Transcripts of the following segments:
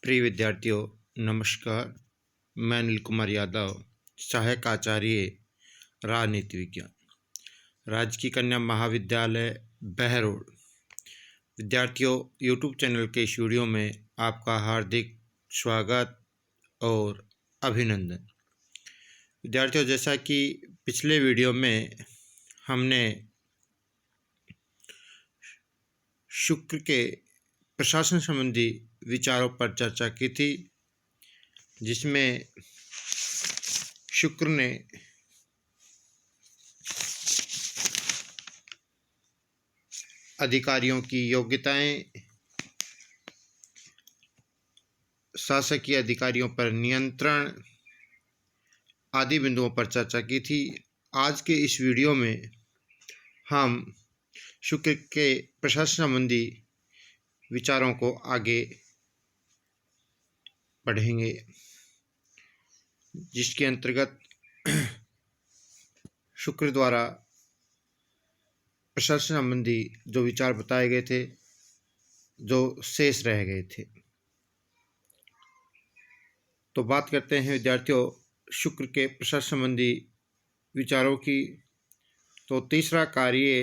प्रिय विद्यार्थियों, नमस्कार। मैं अनिल कुमार यादव, सहायक आचार्य राजनीति विज्ञान, राजकीय कन्या महाविद्यालय बहरोड। विद्यार्थियों, यूट्यूब चैनल के इस वीडियो में आपका हार्दिक स्वागत और अभिनंदन। विद्यार्थियों, जैसा कि पिछले वीडियो में हमने शुक्र के प्रशासन संबंधी विचारों पर चर्चा की थी, जिसमें शुक्र ने अधिकारियों की योग्यताएं, शासकीय अधिकारियों पर नियंत्रण आदि बिंदुओं पर चर्चा की थी। आज के इस वीडियो में हम शुक्र के प्रशासन संबंधी विचारों को आगे पढ़ेंगे, जिसके अंतर्गत शुक्र द्वारा प्रशासन संबंधी जो विचार बताए गए थे, जो शेष रह गए थे। तो बात करते हैं विद्यार्थियों शुक्र के प्रशासन संबंधी विचारों की। तो तीसरा कार्य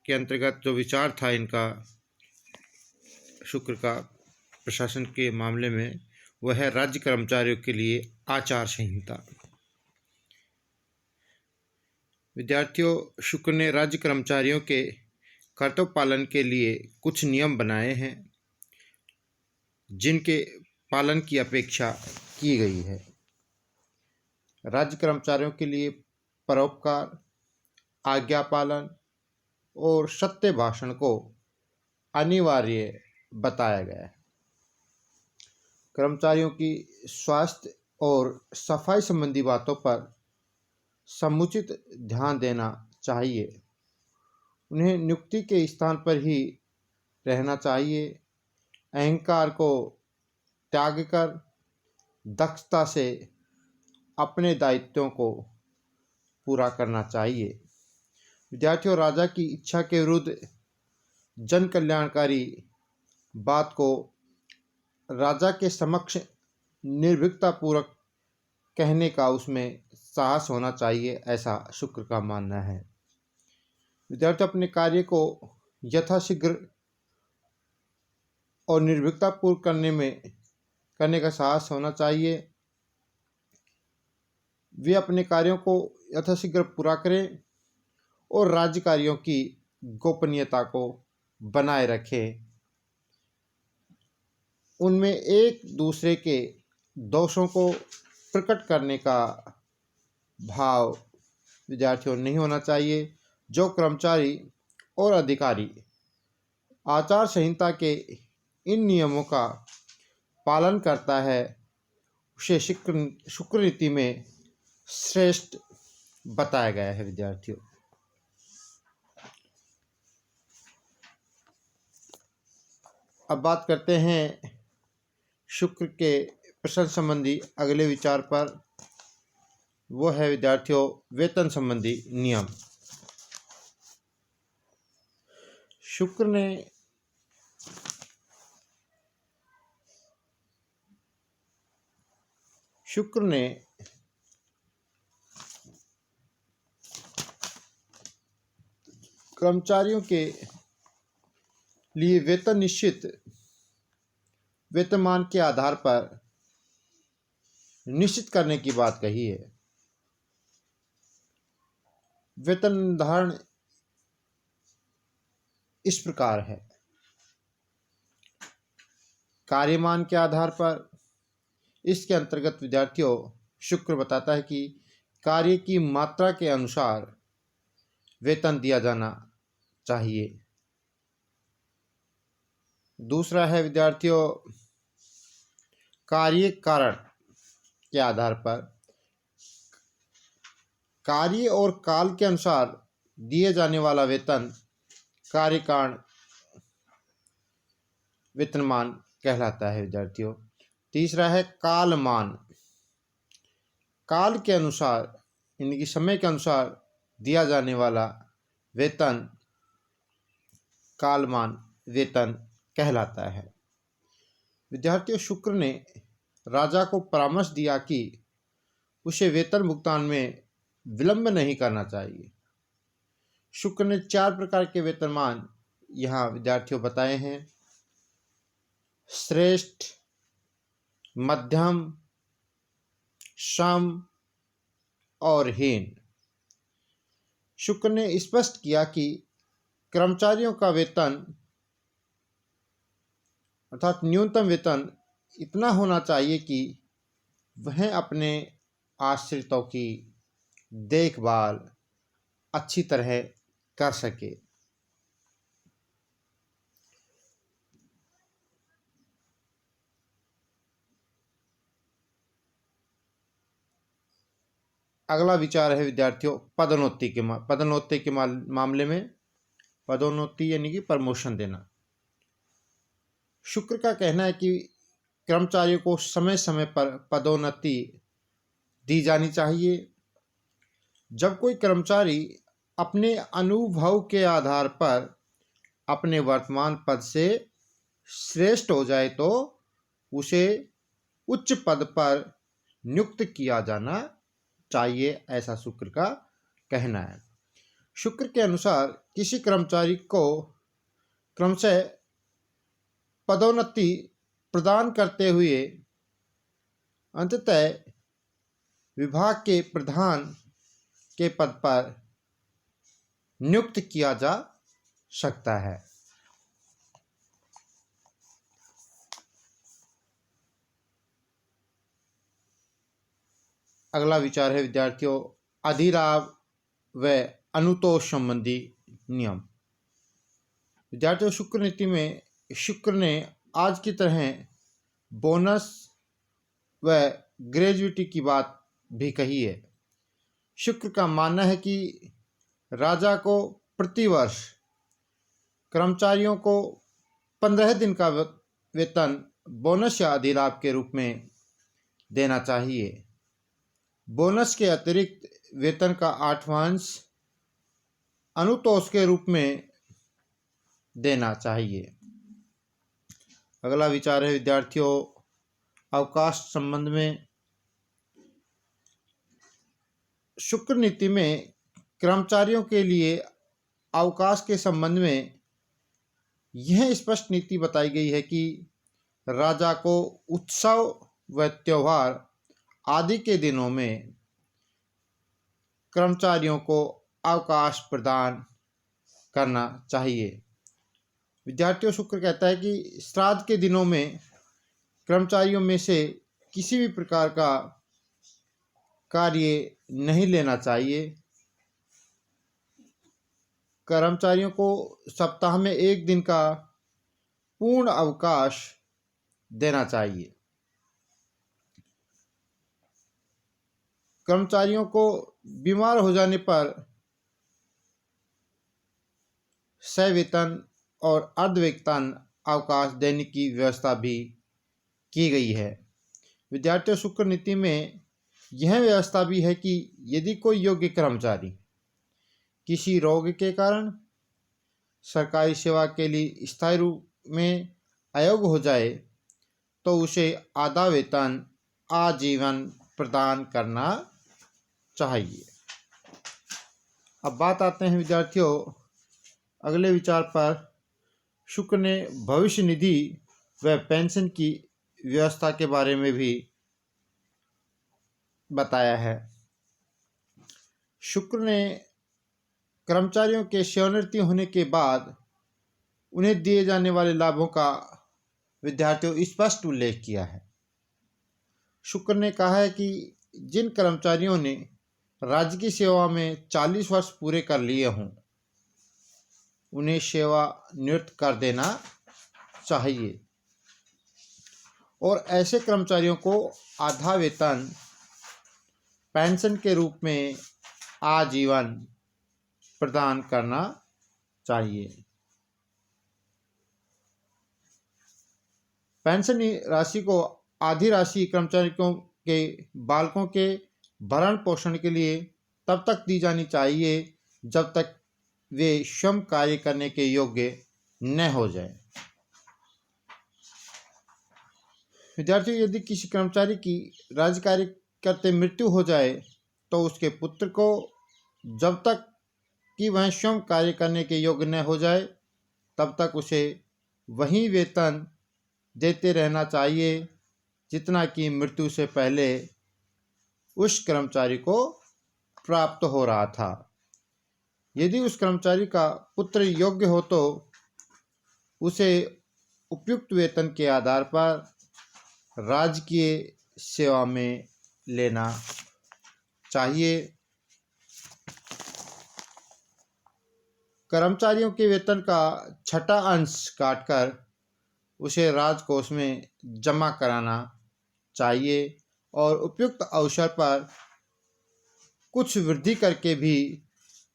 के अंतर्गत जो विचार था इनका शुक्र का प्रशासन के मामले में, वह है राज्य कर्मचारियों के लिए आचार संहिता। विद्यार्थियों, शुक्र ने राज्य कर्मचारियों के कर्तव्य पालन के लिए कुछ नियम बनाए हैं, जिनके पालन की अपेक्षा की गई है। राज्य कर्मचारियों के लिए परोपकार, आज्ञा पालन और सत्य भाषण को अनिवार्य बताया गया है। कर्मचारियों की स्वास्थ्य और सफाई संबंधी बातों पर समुचित ध्यान देना चाहिए। उन्हें नियुक्ति के स्थान पर ही रहना चाहिए। अहंकार को त्याग कर दक्षता से अपने दायित्वों को पूरा करना चाहिए। विद्यार्थियों, राजा की इच्छा के विरुद्ध जन कल्याणकारी बात को राजा के समक्ष निर्भीकतापूर्वक कहने का उसमें साहस होना चाहिए, ऐसा शुक्र का मानना है। विद्यार्थी अपने कार्य को यथाशीघ्र और निर्भीकतापूर्वक करने का साहस होना चाहिए। वे अपने कार्यों को यथाशीघ्र पूरा करें और राज्य कार्यों की गोपनीयता को बनाए रखें। उनमें एक दूसरे के दोषों को प्रकट करने का भाव विद्यार्थियों नहीं होना चाहिए। जो कर्मचारी और अधिकारी आचार संहिता के इन नियमों का पालन करता है, उसे शुक्र नीति में श्रेष्ठ बताया गया है। विद्यार्थियों, अब बात करते हैं शुक्र के प्रशासन संबंधी अगले विचार पर। वो है विद्यार्थियों वेतन संबंधी नियम। शुक्र ने कर्मचारियों के लिए वेतनमान के आधार पर निश्चित करने की बात कही है। वेतन निर्धारण इस प्रकार है। कार्यमान के आधार पर। इसके अंतर्गत विद्यार्थियों शुक्र बताता है कि कार्य की मात्रा के अनुसार वेतन दिया जाना चाहिए। दूसरा है विद्यार्थियों कार्य कारण के आधार पर। कार्य और काल के अनुसार दिए जाने वाला वेतन कार्य कारण वेतनमान कहलाता है। विद्यार्थियों, तीसरा है कालमान। काल के अनुसार यानी कि समय के अनुसार दिया जाने वाला वेतन कालमान वेतन कहलाता है। विद्यार्थियों, शुक्र ने राजा को परामर्श दिया कि उसे वेतन भुगतान में विलंब नहीं करना चाहिए। शुक्र ने 4 प्रकार के वेतनमान यहाँ विद्यार्थियों बताए हैं: श्रेष्ठ, मध्यम, सम और हीन। शुक्र ने स्पष्ट किया कि कर्मचारियों का वेतन अर्थात न्यूनतम वेतन इतना होना चाहिए कि वह अपने आश्रितों की देखभाल अच्छी तरह कर सके। अगला विचार है विद्यार्थियों पदोन्नति के मामले में। पदोन्नति यानी कि प्रमोशन देना। शुक्र का कहना है कि कर्मचारियों को समय समय पर पदोन्नति दी जानी चाहिए। जब कोई कर्मचारी अपने अनुभव के आधार पर अपने वर्तमान पद से श्रेष्ठ हो जाए तो उसे उच्च पद पर नियुक्त किया जाना चाहिए, ऐसा शुक्र का कहना है। शुक्र के अनुसार किसी कर्मचारी को क्रमशः पदोन्नति प्रदान करते हुए अंततः विभाग के प्रधान के पद पर नियुक्त किया जा सकता है। अगला विचार है विद्यार्थियों अधिलाभ व अनुतोष संबंधी नियम। विद्यार्थियों, शुक्र नीति में शुक्र ने आज की तरह बोनस व ग्रेजुइटी की बात भी कही है। शुक्र का मानना है कि राजा को प्रतिवर्ष कर्मचारियों को 15 दिन का वेतन बोनस या अधिलाभ के रूप में देना चाहिए। बोनस के अतिरिक्त वेतन का 8वां अंश अनुतोष के रूप में देना चाहिए। अगला विचार है विद्यार्थियों अवकाश संबंध में। शुक्र नीति में कर्मचारियों के लिए अवकाश के संबंध में यह स्पष्ट नीति बताई गई है कि राजा को उत्सव व त्योहार आदि के दिनों में कर्मचारियों को अवकाश प्रदान करना चाहिए। विद्यार्थियों, शुक्र कहता है कि श्राद्ध के दिनों में कर्मचारियों में से किसी भी प्रकार का कार्य नहीं लेना चाहिए। कर्मचारियों को सप्ताह में 1 दिन का पूर्ण अवकाश देना चाहिए। कर्मचारियों को बीमार हो जाने पर सवेतन और अर्धवेतन अवकाश देने की व्यवस्था भी की गई है। विद्यार्थियों, शुक्र नीति में यह व्यवस्था भी है कि यदि कोई योग्य कर्मचारी किसी रोग के कारण सरकारी सेवा के लिए स्थायी रूप में अयोग्य हो जाए तो उसे आधा वेतन आजीवन प्रदान करना चाहिए। अब बात आते हैं विद्यार्थियों अगले विचार पर। शुक्र ने भविष्य निधि व पेंशन की व्यवस्था के बारे में भी बताया है। शुक्र ने कर्मचारियों के सेवानिवृत्ति होने के बाद उन्हें दिए जाने वाले लाभों का विद्यार्थियों स्पष्ट उल्लेख किया है। शुक्र ने कहा है कि जिन कर्मचारियों ने राज्य की सेवा में 40 वर्ष पूरे कर लिए हों उन्हें सेवा निवृत्त कर देना चाहिए और ऐसे कर्मचारियों को आधा वेतन पेंशन के रूप में आजीवन प्रदान करना चाहिए। पेंशन राशि को आधी राशि कर्मचारियों के बालकों के भरण पोषण के लिए तब तक दी जानी चाहिए जब तक वे स्वयं कार्य करने के योग्य न हो जाए। विद्यार्थियों, यदि किसी कर्मचारी की राज्य कार्य करते मृत्यु हो जाए तो उसके पुत्र को जब तक कि वह स्वयं कार्य करने के योग्य न हो जाए तब तक उसे वही वेतन देते रहना चाहिए जितना कि मृत्यु से पहले उस कर्मचारी को प्राप्त हो रहा था। यदि उस कर्मचारी का पुत्र योग्य हो तो उसे उपयुक्त वेतन के आधार पर राजकीय सेवा में लेना चाहिए। कर्मचारियों के वेतन का छठा अंश काटकर उसे राजकोष में जमा कराना चाहिए और उपयुक्त अवसर पर कुछ वृद्धि करके भी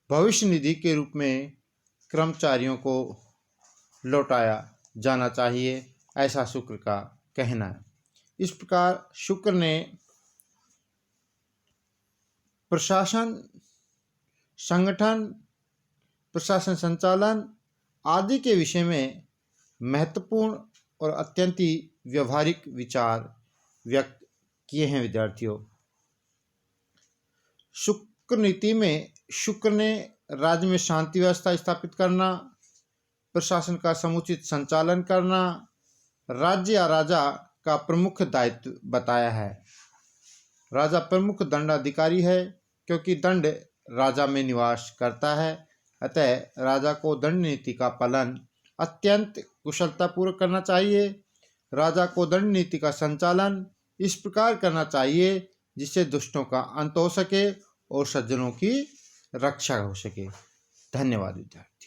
भविष्य निधि के रूप में कर्मचारियों को लौटाया जाना चाहिए, ऐसा शुक्र का कहना है। इस प्रकार शुक्र ने प्रशासन, संगठन, प्रशासन संचालन आदि के विषय में महत्वपूर्ण और अत्यंत ही व्यवहारिक विचार व्यक्त किए हैं। विद्यार्थियों, शुक्र नीति में शुक्र ने राज्य में शांति व्यवस्था स्थापित करना, प्रशासन का समुचित संचालन करना राज्य या राजा का प्रमुख दायित्व बताया है। राजा प्रमुख दंडाधिकारी है क्योंकि दंड राजा में निवास करता है, अतः राजा को दंड नीति का पालन अत्यंत कुशलतापूर्वक करना चाहिए। राजा को दंड नीति का संचालन इस प्रकार करना चाहिए जिससे दुष्टों का अंत हो सके और सज्जनों की रक्षा हो सके। धन्यवाद विद्यार्थी।